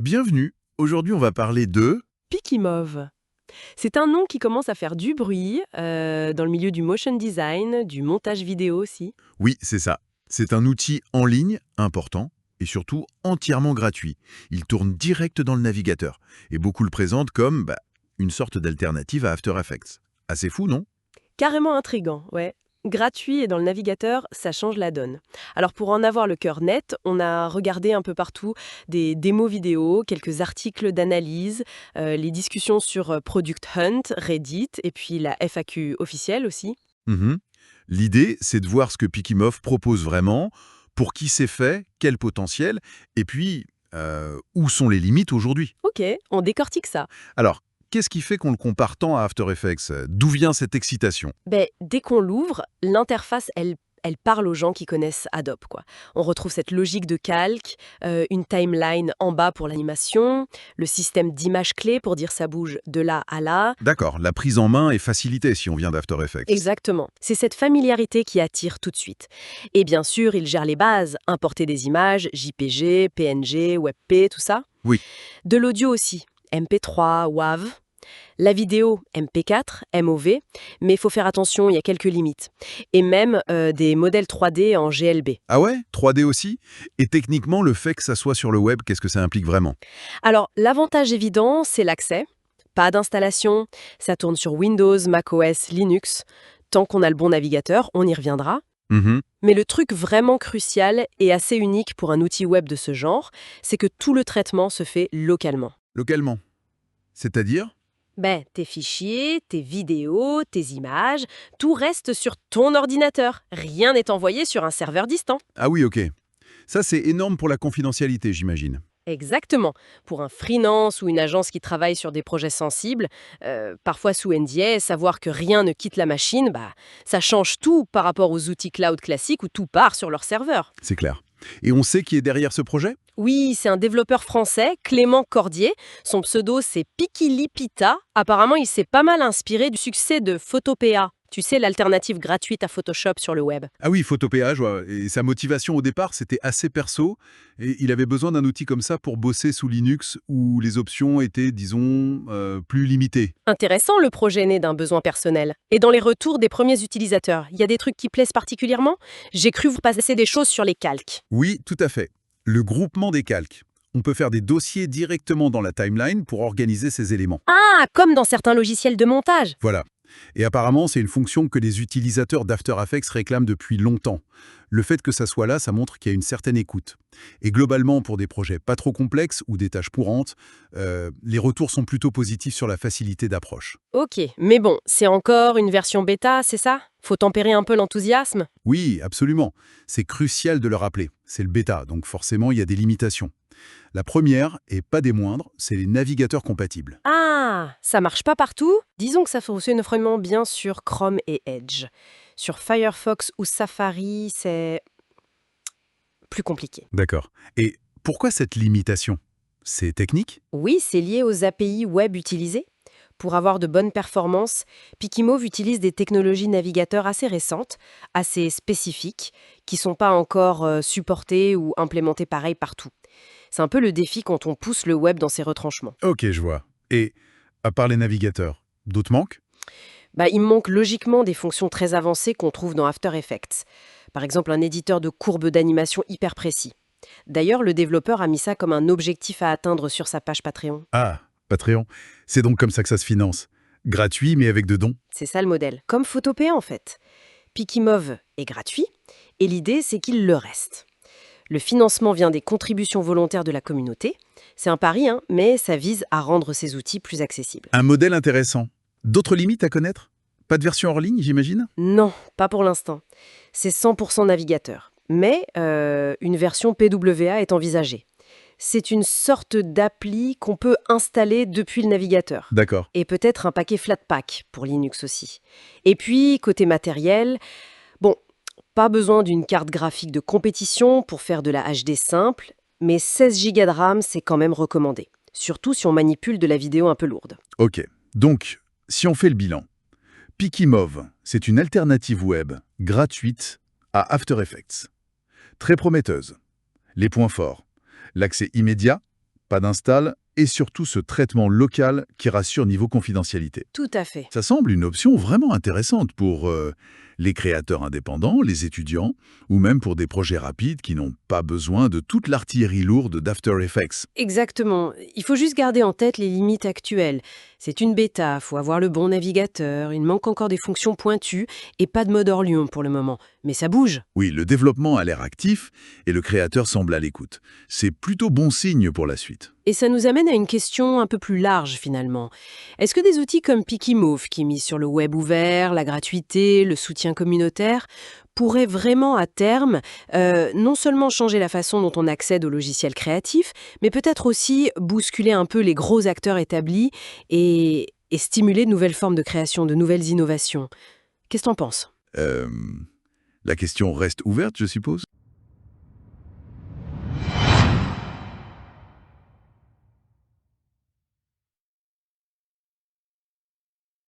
Bienvenue. Aujourd'hui, on va parler de... Pikimov. C'est un nom qui commence à faire du bruit dans le milieu du motion design, du montage vidéo aussi. Oui, c'est ça. C'est un outil en ligne, important, et surtout entièrement gratuit. Il tourne direct dans le navigateur, et beaucoup le présentent comme une sorte d'alternative à After Effects. Assez fou, non? Carrément intriguant, ouais. Gratuit et dans le navigateur, ça change la donne. Alors pour en avoir le cœur net, on a regardé un peu partout des démos vidéo, quelques articles d'analyse, les discussions sur Product Hunt, Reddit et puis la FAQ officielle aussi. Mhm. L'idée, c'est de voir ce que Pikimov propose vraiment, pour qui c'est fait, quel potentiel, et puis où sont les limites aujourd'hui. Ok, on décortique ça. Alors, qu'est-ce qui fait qu'on le compare tant à After Effects? D'où vient cette excitation? Ben, dès qu'on l'ouvre, l'interface, elle parle aux gens qui connaissent Adobe, quoi. On retrouve cette logique de calque, une timeline en bas pour l'animation, le système d'images clés pour dire ça bouge de là à là. D'accord, la prise en main est facilitée si on vient d'After Effects. Exactement. C'est cette familiarité qui attire tout de suite. Et bien sûr, il gère les bases, importer des images, JPG, PNG, WebP, tout ça. Oui. De l'audio aussi, MP3, WAV. La vidéo, MP4, MOV, mais il faut faire attention, il y a quelques limites. Et même des modèles 3D en GLB. Ah ouais? 3D aussi? Et techniquement, le fait que ça soit sur le web, qu'est-ce que ça implique vraiment? Alors, l'avantage évident, c'est l'accès. Pas d'installation, ça tourne sur Windows, macOS, Linux. Tant qu'on a le bon navigateur, on y reviendra. Mhm. Mais le truc vraiment crucial et assez unique pour un outil web de ce genre, c'est que tout le traitement se fait localement. Localement. C'est-à-dire? Ben, tes fichiers, tes vidéos, tes images, tout reste sur ton ordinateur. Rien n'est envoyé sur un serveur distant. Ah oui, ok. Ça, c'est énorme pour la confidentialité, j'imagine. Exactement. Pour un freelance ou une agence qui travaille sur des projets sensibles, parfois sous NDA, savoir que rien ne quitte la machine, ça change tout par rapport aux outils cloud classiques où tout part sur leur serveur. C'est clair. Et on sait qui est derrière ce projet? Oui, c'est un développeur français, Clément Cordier. Son pseudo, c'est Pikilipita. Apparemment, il s'est pas mal inspiré du succès de Photopea. Tu sais, l'alternative gratuite à Photoshop sur le web. Ah oui, photopéage, ouais. Et sa motivation au départ, c'était assez perso. Et il avait besoin d'un outil comme ça pour bosser sous Linux où les options étaient, disons, plus limitées. Intéressant, le projet né d'un besoin personnel. Et dans les retours des premiers utilisateurs, il y a des trucs qui plaisent particulièrement? J'ai cru vous passer des choses sur les calques. Oui, tout à fait. Le groupement des calques. On peut faire des dossiers directement dans la timeline pour organiser ces éléments. Ah, comme dans certains logiciels de montage. Voilà. Et apparemment, c'est une fonction que les utilisateurs d'After Effects réclament depuis longtemps. Le fait que ça soit là, ça montre qu'il y a une certaine écoute. Et globalement, pour des projets pas trop complexes ou des tâches courantes, les retours sont plutôt positifs sur la facilité d'approche. Ok, mais bon, c'est encore une version bêta, c'est ça? Faut tempérer un peu l'enthousiasme? Oui, absolument. C'est crucial de le rappeler. C'est le bêta, donc forcément, il y a des limitations. La première, et pas des moindres, c'est les navigateurs compatibles. Ah, ça marche pas partout? Disons que ça fonctionne vraiment bien sur Chrome et Edge. Sur Firefox ou Safari, c'est plus compliqué. D'accord. Et pourquoi cette limitation? C'est technique? Oui, c'est lié aux API web utilisées. Pour avoir de bonnes performances, Pikimov utilise des technologies navigateurs assez récentes, assez spécifiques, qui sont pas encore supportées ou implémentées pareil partout. C'est un peu le défi quand on pousse le web dans ses retranchements. Ok, je vois. Et, à part les navigateurs, d'autres manquent? Il manque logiquement des fonctions très avancées qu'on trouve dans After Effects. Par exemple, un éditeur de courbes d'animation hyper précis. D'ailleurs, le développeur a mis ça comme un objectif à atteindre sur sa page Patreon. Ah, Patreon. C'est donc comme ça que ça se finance. Gratuit, mais avec de dons. C'est ça le modèle. Comme Photopea en fait. Pikimov est gratuit et l'idée c'est qu'il le reste. Le financement vient des contributions volontaires de la communauté. C'est un pari, hein, mais ça vise à rendre ces outils plus accessibles. Un modèle intéressant. D'autres limites à connaître? Pas de version hors ligne, j'imagine? Non, pas pour l'instant. C'est 100% navigateur. Mais une version PWA est envisagée. C'est une sorte d'appli qu'on peut installer depuis le navigateur. D'accord. Et peut-être un paquet Flatpak pour Linux aussi. Et puis, côté matériel, bon, pas besoin d'une carte graphique de compétition pour faire de la HD simple, mais 16 Go de RAM, c'est quand même recommandé. Surtout si on manipule de la vidéo un peu lourde. Ok. Donc, si on fait le bilan, Pikimov, c'est une alternative web gratuite à After Effects. Très prometteuse. Les points forts. L'accès immédiat, pas d'install, et surtout ce traitement local qui rassure niveau confidentialité. Tout à fait. Ça semble une option vraiment intéressante pour les créateurs indépendants, les étudiants, ou même pour des projets rapides qui n'ont pas besoin de toute l'artillerie lourde d'After Effects. Exactement. Il faut juste garder en tête les limites actuelles. C'est une bêta, faut avoir le bon navigateur, il manque encore des fonctions pointues et pas de mode hors lieu pour le moment. Mais ça bouge. Oui, le développement a l'air actif et le créateur semble à l'écoute. C'est plutôt bon signe pour la suite. Et ça nous amène à une question un peu plus large finalement. Est-ce que des outils comme Pikimove, qui misent sur le web ouvert, la gratuité, le soutien communautaire, pourraient vraiment à terme non seulement changer la façon dont on accède aux logiciels créatifs, mais peut-être aussi bousculer un peu les gros acteurs établis et stimuler de nouvelles formes de création, de nouvelles innovations? Qu'est-ce que t'en penses? La question reste ouverte, je suppose?